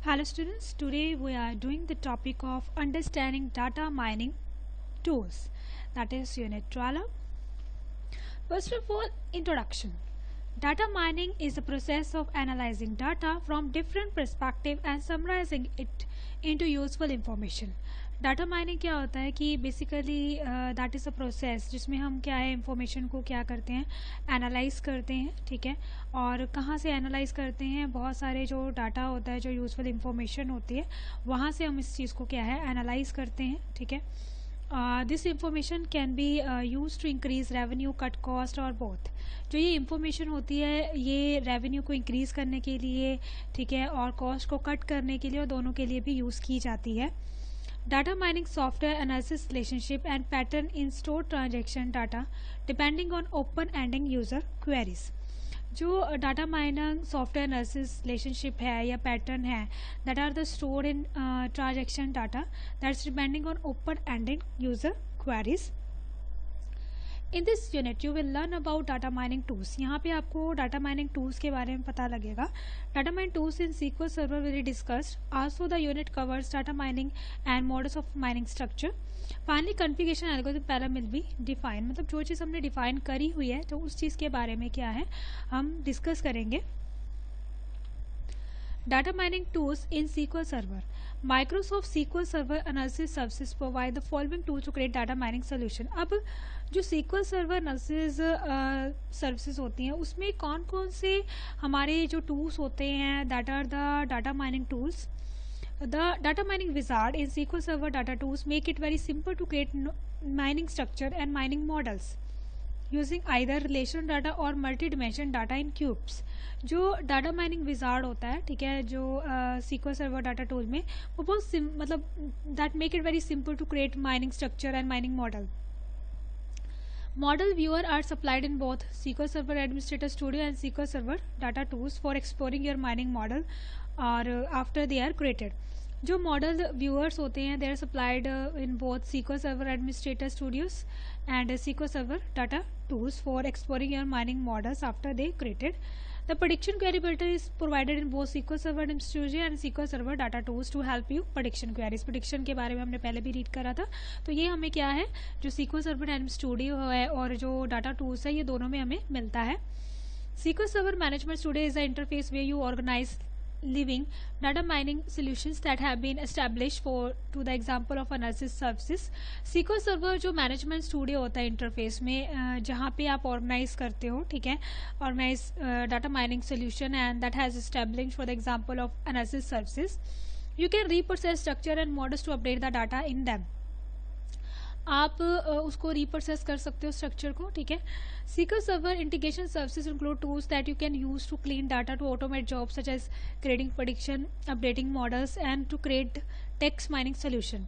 Hello students, today we are doing the topic of understanding data mining tools, that is unit 12. First of all, introduction. Data mining is the process of analyzing data from different perspectives and summarizing it into useful information. Data mining क्या होता है कि basically that is a process जिसमें हम क्या है information को क्या करते हैं, एनालाइज करते हैं, ठीक है। और कहाँ से एनालाइज करते हैं, बहुत सारे जो डाटा होता है, जो यूज़फुल इंफॉर्मेशन होती है, वहाँ से हम इस चीज़ को क्या है एनालाइज करते हैं, ठीक है। This information can be use to increase revenue, cut cost और बोथ। जो ये इंफॉर्मेशन होती है ये रेवेन्यू को इंक्रीज़ करने के लिए, ठीक है, और कॉस्ट को कट करने के लिए, और दोनों के लिए भी यूज़ की जाती है। Data mining software analysis relationship and pattern in stored transaction data depending on open-ending user queries. जो data mining software analysis relationship है या पैटर्न है that are the stored in transaction data that's depending on open ended user queries. In this unit you will learn about data mining tools. यहाँ पे आपको data mining tools के बारे में पता लगेगा. Data mining tools in SQL server will be discussed. Also the unit covers data mining and models of mining structure. Finally configuration algorithm parameter will be define. मतलब जो चीज़ हमने डिफाइन करी हुई है तो उस चीज़ के बारे में क्या है हम डिस्कस करेंगे. Data mining tools in SQL Server. Microsoft SQL Server Analysis Services provide the following tools to create data mining solution. अब जो SQL Server Analysis सर्विसेज होती हैं उसमें कौन कौन से हमारे जो टूल्स होते हैं that are the data mining tools. The data mining wizard in SQL Server data tools make it very simple to create mining structure and mining models using either relational data or multi-dimensional data in cubes. जो data mining wizard होता है, ठीक है, जो SQL server data tool में वो बहुत मतलब that make it very simple to create mining structure and mining model. Model viewer are supplied in both SQL Server Administrator Studio and SQL Server data tools for exploring your mining model or after they are created. जो model viewers होते हैं they are supplied in both SQL Server Administrator Studios and SQL Server data tools for exploring your mining models after they created. The prediction query builder is provided in both SQL Server Studio and SQL Server data tools to help you prediction queries. prediction के बारे में हमने पहले भी read करा था. तो ये हमें क्या है जो SQL Server Studio है और जो डाटा टूल्स है ये दोनों में हमें मिलता है. SQL Server Management Studio is the interface where you organize living data mining solutions that have been established for to the example of analysis services. SQL Server जो मैनेजमेंट स्टूडियो होता है इंटरफेस में जहाँ पे आप ऑर्गेनाइज करते हो, ठीक है, organise data mining solution and that has established for the example of analysis services. You can reprocess structure and models to update the data in them. आप उसको रीप्रोसेस कर सकते हो स्ट्रक्चर को, ठीक है. SQL Server integration services include tools that you can use to clean data, to automate jobs such as creating prediction, updating models and to create text mining solution.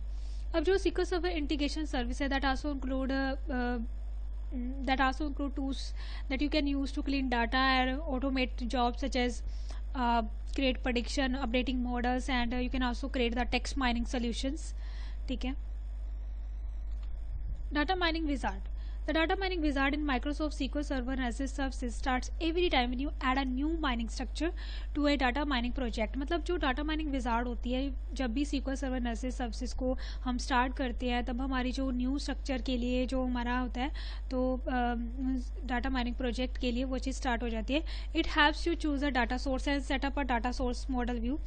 अब जो SQL Server integration service है that also include tools that you can use to clean data and automate jobs such as create prediction, updating models and you can also create the text mining solutions, ठीक है. Data mining wizard. The data mining wizard in Microsoft SQL Server Analysis Services starts every time when you add a new mining structure to a data mining project. मतलब जो data mining wizard होती है जब भी SQL Server Analysis Services को हम start करते हैं तब हमारी जो न्यू स्ट्रक्चर के लिए जो हमारा होता है तो डाटा माइनिंग प्रोजेक्ट के लिए वो चीज़ स्टार्ट हो जाती है. It helps you choose a data source and set up a data source model view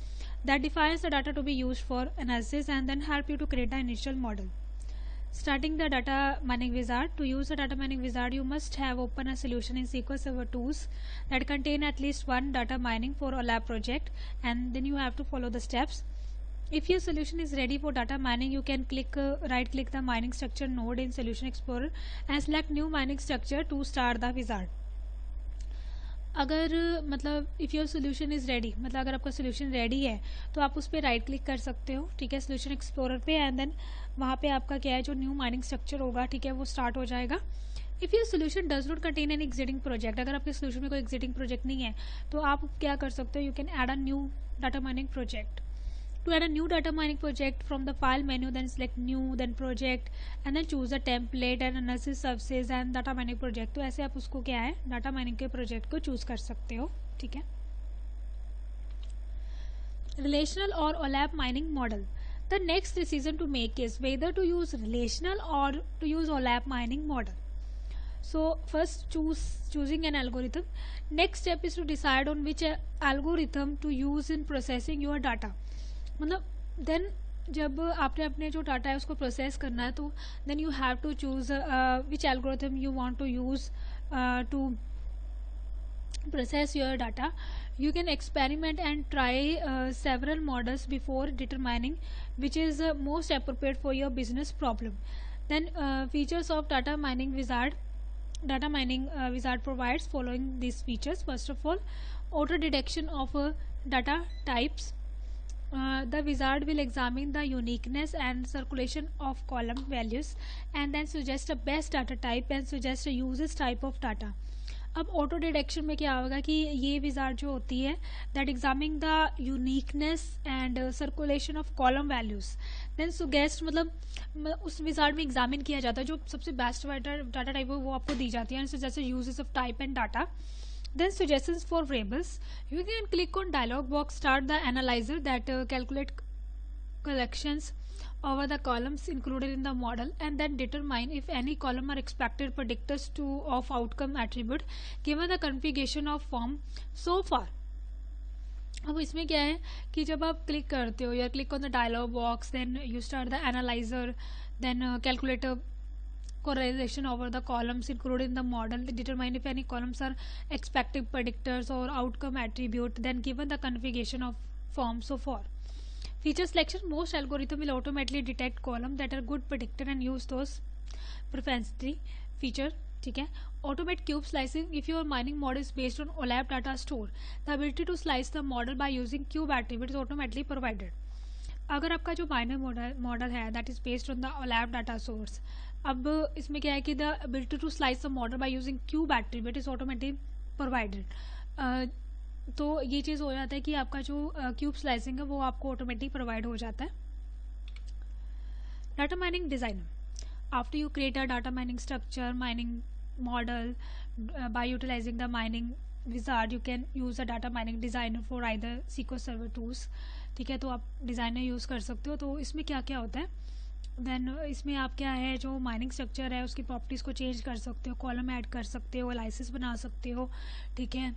that defines the data to be used for analysis and then help you to create the initial model. Starting the data mining wizard. To use the data mining wizard, you must have open a solution in SQL Server tools that contain at least one data mining for a lab project, and then you have to follow the steps. If your solution is ready for data mining, you can right click the mining structure node in Solution Explorer and select new mining structure to start the wizard. अगर मतलब if your solution is ready, मतलब अगर आपका solution ready है तो आप उस पर राइट क्लिक कर सकते हो, ठीक है, सोल्यूशन एक्सप्लोरर पे एंड देन वहाँ पे आपका क्या है जो न्यू माइनिंग स्ट्रक्चर होगा, ठीक है, वो स्टार्ट हो जाएगा. If your solution does not contain an existing project, अगर आपके सोल्यूशन में कोई एग्जिटिंग प्रोजेक्ट नहीं है तो आप क्या कर सकते हो, you can add a new data mining project. To add a new data mining project from the file menu, then select new, then project and then choose a template and analysis services and data mining project. तो ऐसे आप उसको क्या है data mining के project को choose कर सकते हो, ठीक है. relational or OLAP mining model. The next decision to make is whether to use relational or to use OLAP mining model. So first choosing an algorithm. Next step is to decide on which algorithm to use in processing your data. मतलब then जब आपने अपने जो data है उसको process करना है तो then you have to choose which algorithm you want to use to process your data. You can experiment and try several models before determining which is most appropriate for your business problem. Then features of data mining wizard. Data mining wizard provides following these features. First of all, auto detection of data types. The wizard will examine the uniqueness and circulation of column values and then suggest a best data type and suggest a uses type of data. अब auto detection में क्या होगा कि ये wizard जो होती है that examining the uniqueness and circulation of column values then suggest मतलब उस विजार्ड में एग्जामिन किया जाता है जो सबसे बेस्ट डाटा टाइप है वो आपको दी जाती है जैसे uses of type and data. Then suggestions for variables. You can click on dialog box, start the analyzer that calculate collections over the columns included in the model and then determine if any column are expected predictors to of outcome attribute given the configuration of form so far. अब इसमें क्या है कि जब आप click करते हो या click on the dialog box then you start the analyser then calculator correlation over the columns included in the model, determine if any columns are expected predictors or outcome attribute, then given the configuration of form so far. Feature selection. Most algorithm will automatically detect column that are good predictor and use those propensity feature. ठीक है. Automate cube slicing. If your mining model is based on OLAP data store, the ability to slice the model by using cube attribute is automatically provided. अगर आपका जो miner model है that is based on the OLAP data source, अब इसमें क्या है कि the ability to slice the model by using cube attribute is automatic provided. तो ये चीज़ हो जाता है कि आपका जो क्यूब स्लाइसिंग है वो आपको ऑटोमेटिक प्रोवाइड हो जाता है. Data mining designer. After you create a data mining structure mining model by utilising the mining wizard, you can use a data mining designer for either SQL Server tools. ठीक है, तो आप designer use कर सकते हो. तो इसमें क्या क्या होता है देन इसमें आप क्या है जो माइनिंग स्ट्रक्चर है उसकी प्रॉपर्टीज़ को चेंज कर सकते हो, कॉलम ऐड कर सकते हो, एनालिसिस बना सकते हो. ठीक है,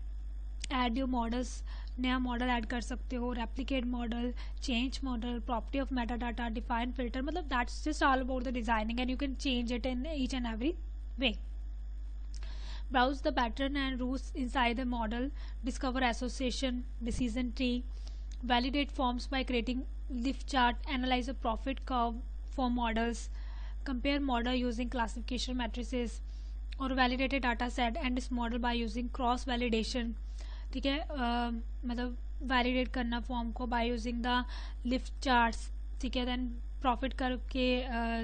ऐड योर मॉडल्स, नया मॉडल ऐड कर सकते हो, replicate model, change model, property of meta data, define filter. मतलब that's just all about the designing and you can change it in each and every way. Browse the pattern and rules inside the model, discover association, decision tree, validate forms by creating lift chart, analyze a profit curve for models, compare model using classification matrices or validate a data set and this model by using cross validation. ठीक है, मतलब validate करना form को by using the lift charts. ठीक है, then profit कर के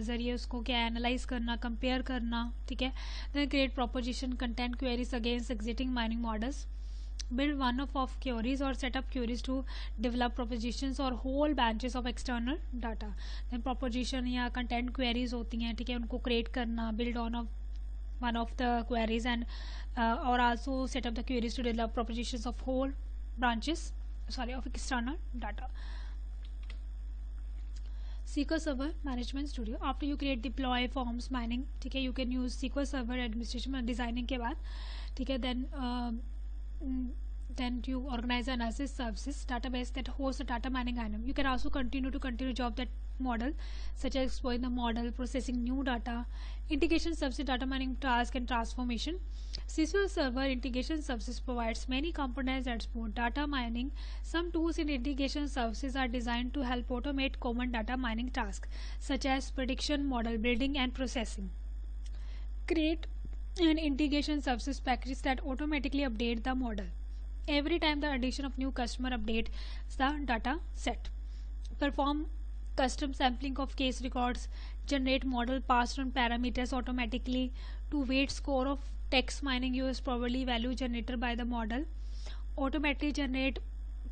ज़रिए उसको क्या एनालाइज करना, कंपेयर करना. ठीक है, then create proposition content queries against existing mining models, build one of queries or set up queries to develop propositions or whole branches of external data. then proposition या content queries होती हैं. ठीक है, उनको create करना, build one of the queries and or also set up the queries to develop propositions of whole branches of external data. SQL Server Management Studio. After you create deploy forms mining, ठीक है, you can use SQL Server administration में designing के बाद. ठीक है, then you organize analysis services database that hosts a data mining item. You can also continue job that model such as exploring the model, processing new data, integration services, data mining task and transformation. SQL Server Integration Services provides many components that support data mining. Some tools in integration services are designed to help automate common data mining tasks such as prediction, model building and processing. Create an integration services package that automatically update the model every time the addition of new customer updates the data set. Perform custom sampling of case records, generate model passed on parameters automatically to weight score of text mining use probability value generated by the model, automatically generate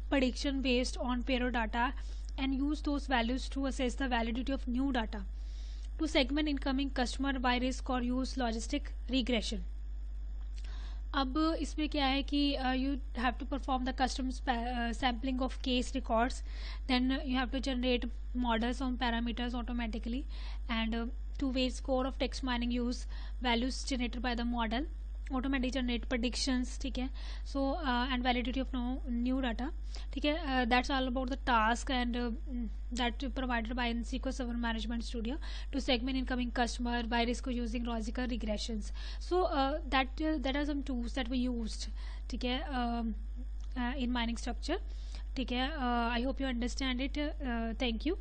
prediction based on payroll data and use those values to assess the validity of new data, to segment incoming customer by risk or use logistic regression. अब इसमें क्या है कि you have to perform the custom sampling of case records, then you have to generate models on parameters automatically, and to way score of text mining use values generated by the model, automatic generate predictions, ठीक है. So and validity of new data, ठीक है. That's all about the task and that provided by SQL Server Management Studio to segment incoming customer by risk of using logical regressions. So that are some tools that we used, ठीक है, in mining structure, ठीक है. I hope you understand it. Thank you.